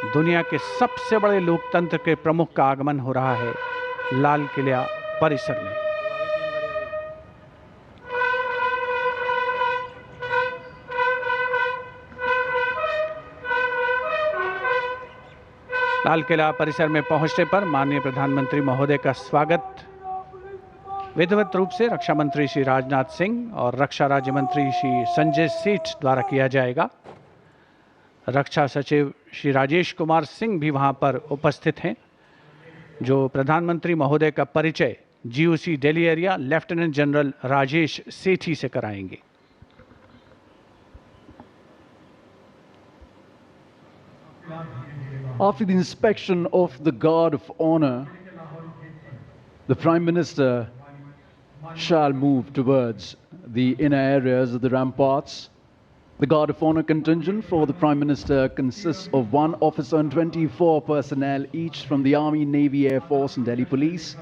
दुनिया के सबसे बड़े लोकतंत्र के प्रमुख का आगमन हो रहा है लाल किला परिसर में। लाल किला परिसर में पहुंचने पर माननीय प्रधानमंत्री महोदय का स्वागत विधिवत रूप से रक्षा मंत्री श्री राजनाथ सिंह और रक्षा राज्य मंत्री श्री संजय सेठ द्वारा किया जाएगा। रक्षा सचिव श्री राजेश कुमार सिंह भी वहां पर उपस्थित हैं, जो प्रधानमंत्री महोदय का परिचय GOC Delhi area lieutenant general Rajesh Sethi से कराएंगे। After the inspection of the Guard of Honor, the Prime Minister shall move towards the inner areas of the ramparts. The Guard of Honor contingent for the Prime Minister consists of 1 officer and 24 personnel, each from the Army, Navy, Air Force and Delhi Police.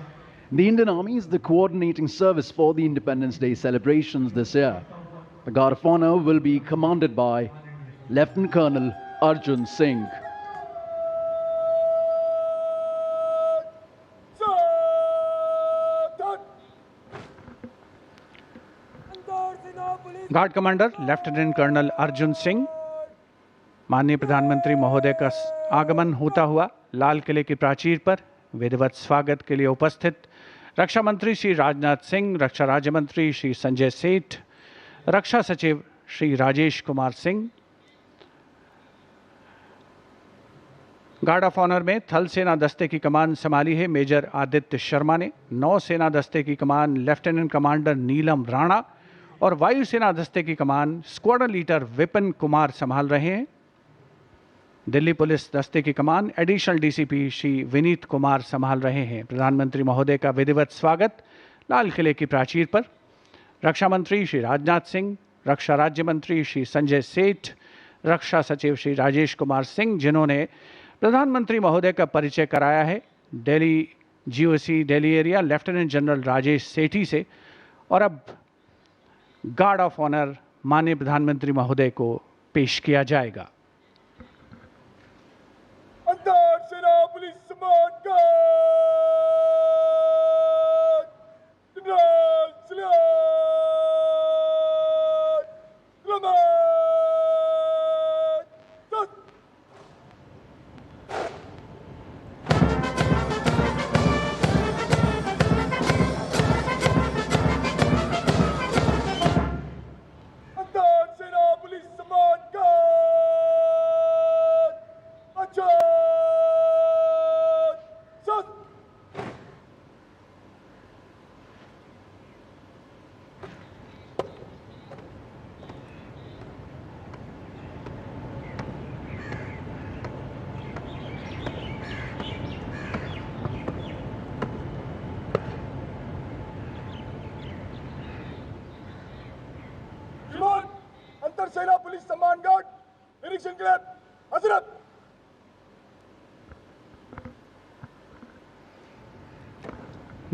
The Indian Army is the coordinating service for the Independence Day celebrations this year. The Guard of Honor will be commanded by Lieutenant Colonel Arjun Singh. Guard commander lieutenant colonel Arjun Singh माननीय प्रधानमंत्री महोदय का आगमन होता हुआ लाल किले की प्राचीर पर विधिवत स्वागत के लिए उपस्थित रक्षा मंत्री श्री राजनाथ सिंह, रक्षा राज्य मंत्री श्री संजय सेठ, रक्षा सचिव Shri Rajesh Kumar Singh. Guard of honour में थल सेना दस्ते की कमान संभाली है मेजर आदित्य शर्मा ने। नौ सेना दस्ते की कमान लेफ्टिनेंट कमांडर नीलम राणा और वायुसेना दस्ते की कमान स्क्वाड्रन लीडर विपिन कुमार संभाल रहे हैं। दिल्ली पुलिस दस्ते की कमान एडिशनल डीसीपी श्री विनीत कुमार संभाल रहे हैं। प्रधानमंत्री महोदय का विधिवत स्वागत लाल किले की प्राचीर पर रक्षा मंत्री श्री राजनाथ सिंह, रक्षा राज्य मंत्री श्री संजय सेठ, रक्षा सचिव श्री राजेश कुमार सिंह, जिन्होंने प्रधानमंत्री महोदय का परिचय कराया है Delhi GOC Delhi area lieutenant general Rajesh Sethi से। और अब गार्ड ऑफ ऑनर माननीय प्रधानमंत्री महोदय को पेश किया जाएगा। सेना पुलिस सम्मान गार्ड निरीक्षण के लिए हजरत।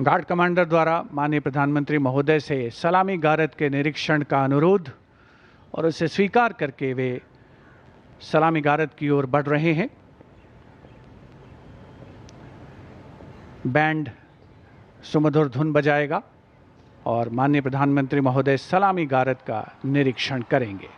गार्ड कमांडर द्वारा माननीय प्रधानमंत्री महोदय से सलामी गारद के निरीक्षण का अनुरोध और उसे स्वीकार करके वे सलामी गारद की ओर बढ़ रहे हैं। बैंड सुमधुर धुन बजाएगा और माननीय प्रधानमंत्री महोदय सलामी गारद का निरीक्षण करेंगे।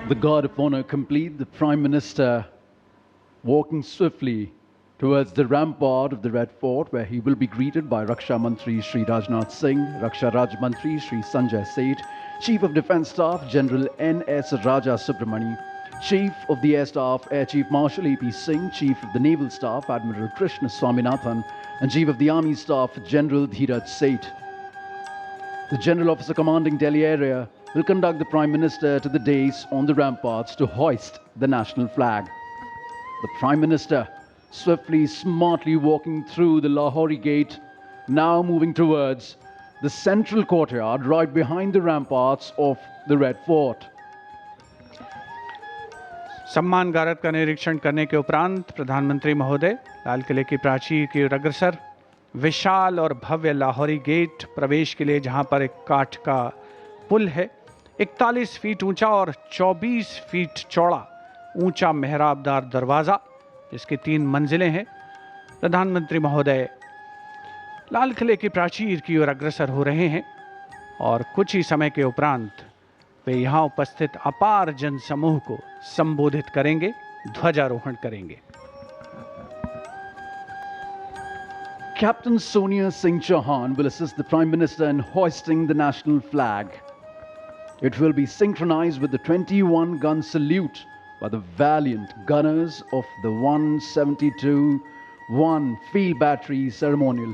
the guard of honor complete, the Prime Minister walking swiftly towards the rampart of the Red Fort, where he will be greeted by Raksha Mantri Shri Rajnath Singh, Raksha Raj Mantri Shri Sanjay Seth, Chief of Defence Staff General N.S. Raja Subramani, Chief of the Air Staff Air Chief Marshal A.P. Singh, Chief of the Naval Staff Admiral Krishna Swaminathan, and Chief of the Army Staff General Dheeraj Seth. The General Officer commanding Delhi area will conduct the Prime Minister to the dais on the ramparts to hoist the national flag. The Prime Minister swiftly, smartly walking through the Lahori Gate, now moving towards the central courtyard right behind the ramparts of the Red Fort. सम्मान गारद का निरीक्षण करने के उपरांत प्रधानमंत्री महोदय लाल किले की प्राचीर की ओर अग्रसर विशाल और भव्य लाहौरी गेट प्रवेश के लिए, जहां पर एक काठ का पुल है, 41 फीट ऊंचा और 24 फीट चौड़ा ऊंचा मेहराबदार दरवाज़ा, जिसकी 3 मंजिलें हैं। प्रधानमंत्री महोदय लाल किले की प्राचीर की ओर अग्रसर हो रहे हैं और कुछ ही समय के उपरांत वे यहाँ उपस्थित अपार जनसमूह को संबोधित करेंगे, ध्वजारोहण करेंगे। Captain Sonia Singh Chauhan will assist the Prime Minister in hoisting the national flag. It will be synchronized with the 21-gun salute by the valiant gunners of the 172-1 field battery ceremonial.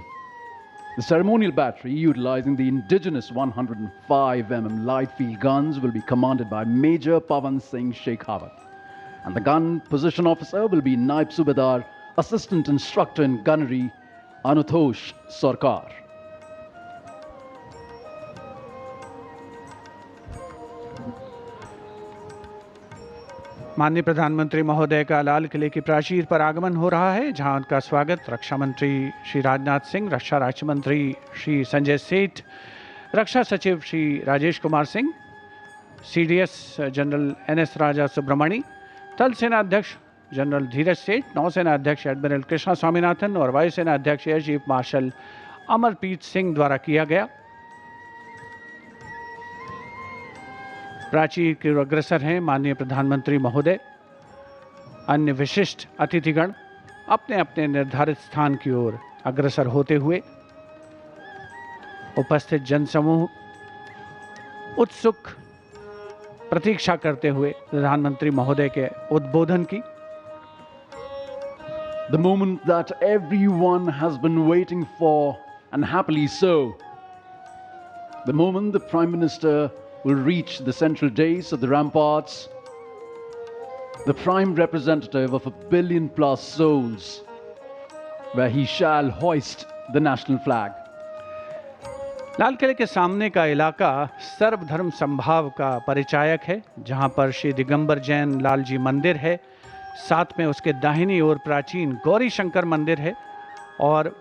The ceremonial battery, utilizing the indigenous 105mm light field guns, will be commanded by Major Pavan Singh Shekhawat. And the gun position officer will be Naib Subedar, Assistant Instructor in Gunnery, Anutosh Sarkar. माननीय प्रधानमंत्री महोदय का लाल किले की प्राचीर पर आगमन हो रहा है, जहां उनका स्वागत रक्षा मंत्री श्री राजनाथ सिंह, रक्षा राज्य मंत्री श्री संजय सेठ, रक्षा सचिव Shri Rajesh Kumar Singh, CDS general NS Raja Subramani, थल सेना अध्यक्ष जनरल धीरज सेठ, नौसेना अध्यक्ष एडमिरल कृष्णा स्वामीनाथन और वायुसेना अध्यक्ष air chief marshal Amarpreet Singh द्वारा किया गया। प्राचीर की ओर अग्रसर हैं माननीय प्रधानमंत्री महोदय। अन्य विशिष्ट अतिथिगण अपने अपने निर्धारित स्थान की ओर अग्रसर होते हुए, उपस्थित जनसमूह उत्सुक प्रतीक्षा करते हुए प्रधानमंत्री महोदय के उद्बोधन की। The moment that everyone has been waiting for, and happily so. The moment the Prime Minister will reach the central dais of the ramparts, the prime representative of 1 billion plus souls, where he shall hoist the national flag. लाल किले के सामने का इलाका सर्वधर्म संभाव का परिचायक है, जहां पर श्री दिगंबर जैन लाल जी मंदिर है, साथ में उसके दाहिनी ओर प्राचीन गौरी शंकर मंदिर है और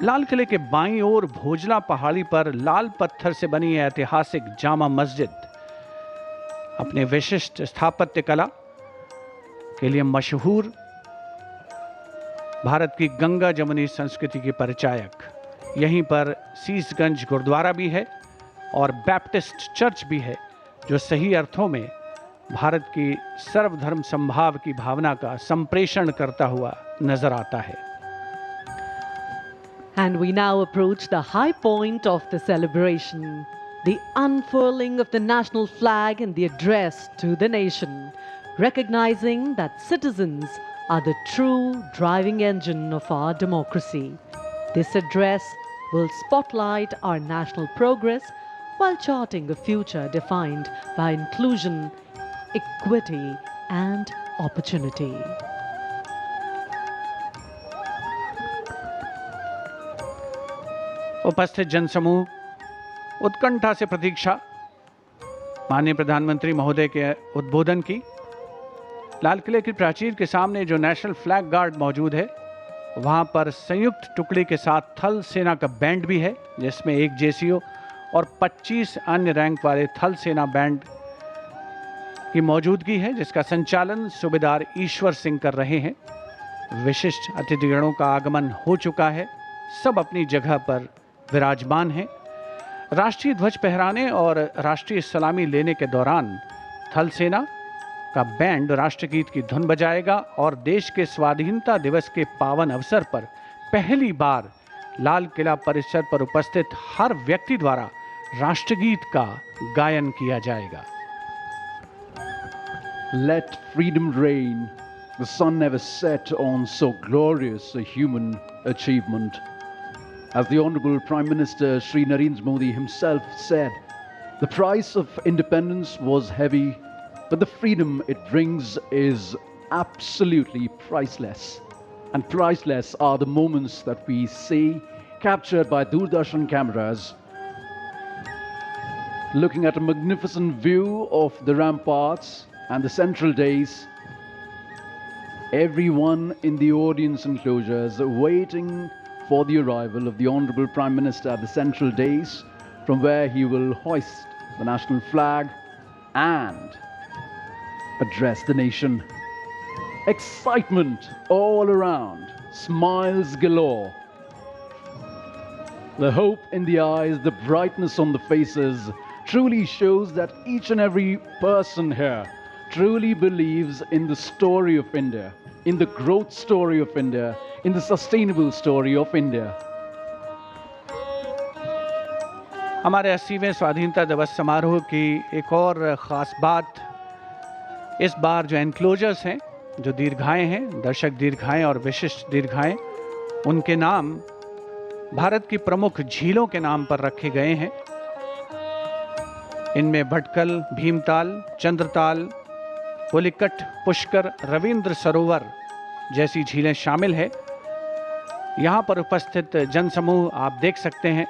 लाल किले के बाईं ओर भोजला पहाड़ी पर लाल पत्थर से बनी ऐतिहासिक जामा मस्जिद अपने विशिष्ट स्थापत्य कला के लिए मशहूर भारत की गंगा जमुनी संस्कृति की परिचायक। यहीं पर शीशगंज गुरुद्वारा भी है और बैप्टिस्ट चर्च भी है, जो सही अर्थों में भारत की सर्वधर्म संभाव की भावना का संप्रेषण करता हुआ नजर आता है। And we now approach the high point of the celebration, the unfurling of the national flag and the address to the nation, recognizing that citizens are the true driving engine of our democracy. This address will spotlight our national progress while charting a future defined by inclusion, equity, and opportunity. उपस्थित जनसमूह उत्कंठा से प्रतीक्षा माननीय प्रधानमंत्री महोदय के उद्बोधन की। लाल किले की प्राचीर के सामने जो नेशनल फ्लैग गार्ड मौजूद है, वहां पर संयुक्त टुकड़ी के साथ थल सेना का बैंड भी है, जिसमें एक जेसीओ और 25 अन्य रैंक वाले थल सेना बैंड की मौजूदगी है, जिसका संचालन सूबेदार ईश्वर सिंह कर रहे हैं। विशिष्ट अतिथिगणों का आगमन हो चुका है, सब अपनी जगह पर विराजमान हैं। राष्ट्रीय ध्वज फहराने और राष्ट्रीय सलामी लेने के दौरान थल सेना का बैंड राष्ट्रगीत की धुन बजाएगा और देश के स्वाधीनता दिवस के पावन अवसर पर पहली बार लाल किला परिसर पर उपस्थित हर व्यक्ति द्वारा राष्ट्रगीत का गायन किया जाएगा। Let freedom reign. The sun never set on so glorious a human achievement. As the Honorable Prime Minister Shri Narendra Modi himself said, the price of independence was heavy, but the freedom it brings is absolutely priceless. And priceless are the moments that we see captured by Doordarshan cameras, looking at a magnificent view of the ramparts and the central days. Everyone in the audience enclosures waiting for the arrival of the Honorable Prime Minister at the central days, from where he will hoist the national flag and address the nation. Excitement all around, smiles galore. The hope in the eyes, the brightness on the faces truly shows that each and every person here truly believes in the story of India, in the growth story of India, in the sustainable story of India. हमारे 80वें स्वाधीनता दिवस समारोह की एक और ख़ास बात, इस बार जो एनक्लोजर्स हैं, जो दीर्घाएं हैं, दर्शक दीर्घाएं और विशिष्ट दीर्घाएं, उनके नाम भारत की प्रमुख झीलों के नाम पर रखे गए हैं। इनमें भटकल, भीमताल, चंद्रताल, पुलिकट, पुष्कर, रविंद्र सरोवर जैसी झीलें शामिल है। यहाँ पर उपस्थित जनसमूह आप देख सकते हैं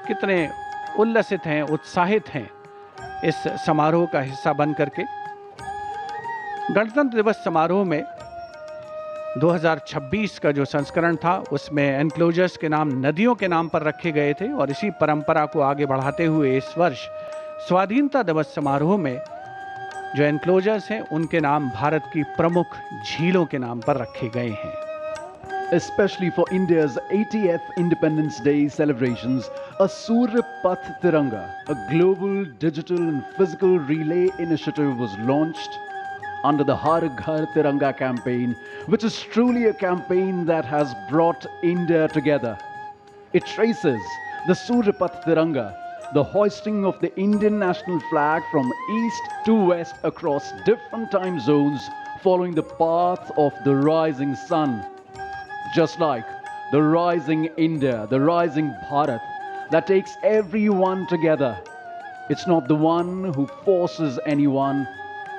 कितने उल्लसित हैं, उत्साहित हैं इस समारोह का हिस्सा बन करके। गणतंत्र दिवस समारोह में 2026 का जो संस्करण था उसमें एनक्लोजर्स के नाम नदियों के नाम पर रखे गए थे और इसी परंपरा को आगे बढ़ाते हुए इस वर्ष स्वाधीनता दिवस समारोह में जो एनक्लोजर्स हैं उनके नाम भारत की प्रमुख झीलों के नाम पर रखे गए हैं। Especially for India's 80th Independence Day celebrations, a Surya Path Tiranga, a global digital and physical relay initiative was launched under the Har Ghar Tiranga campaign, which is truly a campaign that has brought India together. It traces the Surya Path Tiranga, the hoisting of the Indian national flag from east to west across different time zones following the path of the rising sun. Just like the rising India, the rising Bharat that takes everyone together. It's not the one who forces anyone,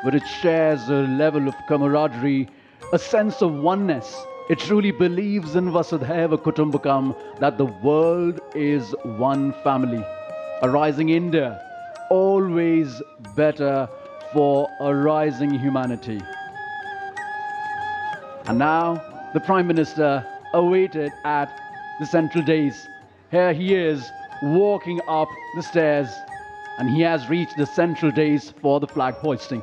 but it shares a level of camaraderie, a sense of oneness. It truly believes in Vasudhaiva Kutumbakam, that the world is one family. A rising India, always better for a rising humanity. And now, the Prime Minister awaited at the central dais. Here he is, walking up the stairs, and he has reached the central dais for the flag hoisting.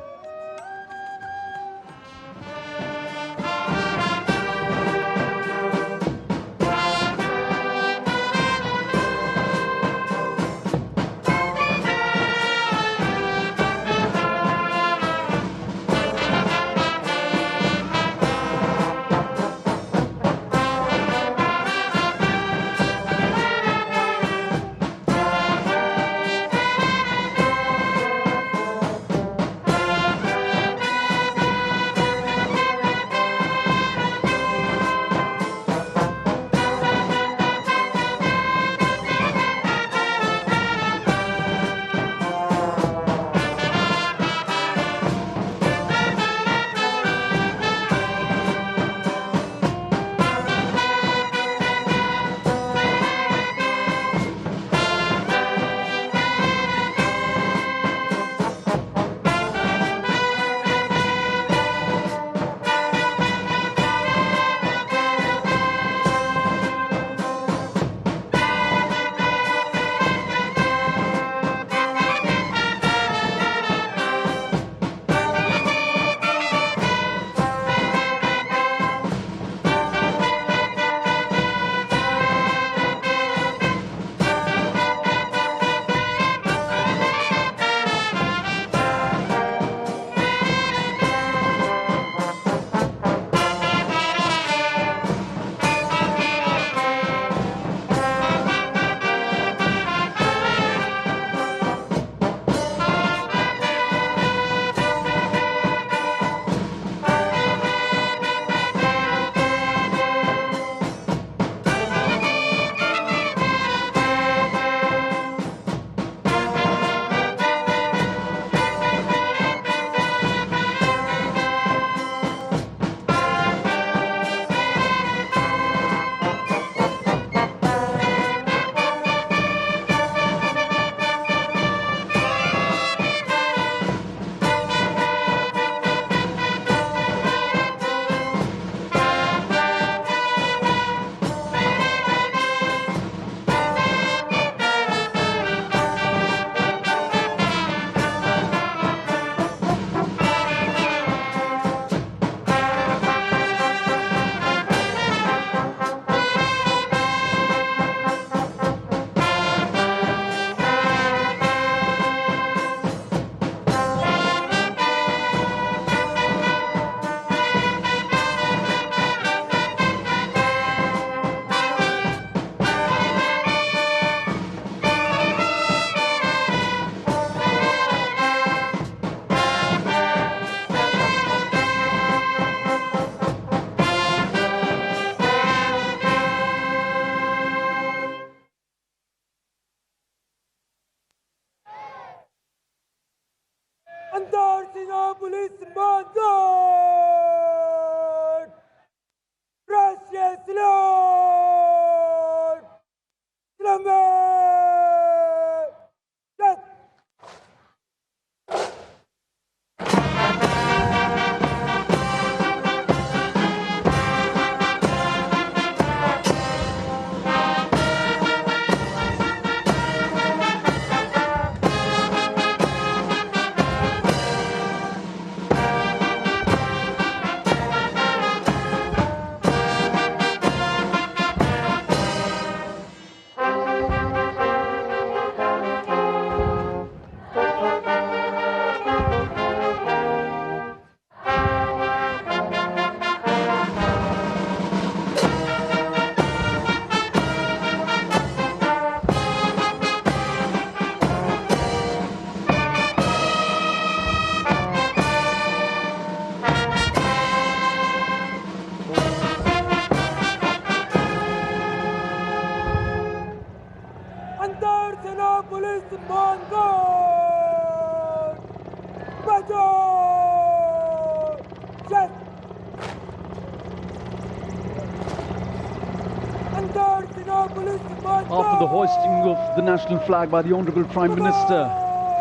After the hoisting of the national flag by the Honorable Prime Minister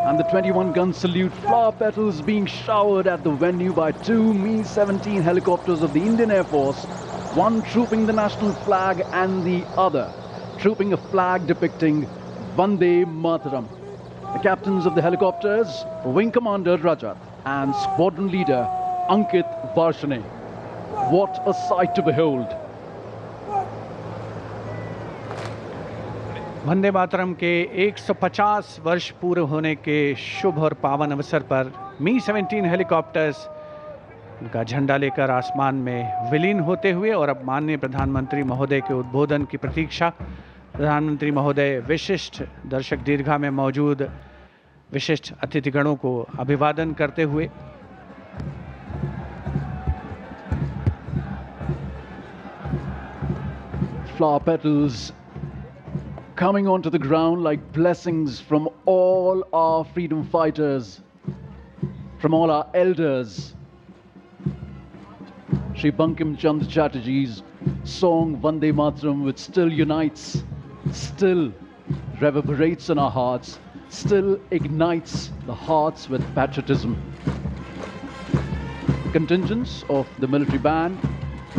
and the 21-gun salute, flower petals being showered at the venue by two Mi-17 helicopters of the Indian Air Force, one trooping the national flag and the other trooping a flag depicting Vande Mataram. The captains of the helicopters, Wing Commander Rajat and Squadron Leader Ankit Varshane. What a sight to behold! Vande Mataram के 150 वर्ष पूरे होने के शुभ और पावन अवसर पर Mi-17 helicopters उनका झंडा लेकर आसमान में विलीन होते हुए और अब माननीय प्रधानमंत्री महोदय के उद्बोधन की प्रतीक्षा। प्रधानमंत्री महोदय विशिष्ट दर्शक दीर्घा में मौजूद विशिष्ट अतिथिगणों को अभिवादन करते हुए Flower petals coming onto the ground like blessings from all our freedom fighters, from all our elders. Shri Bankim Chandra Chatterjee's song Vande Mataram, which still unites, still reverberates in our hearts, still ignites the hearts with patriotism. Contingents of the military band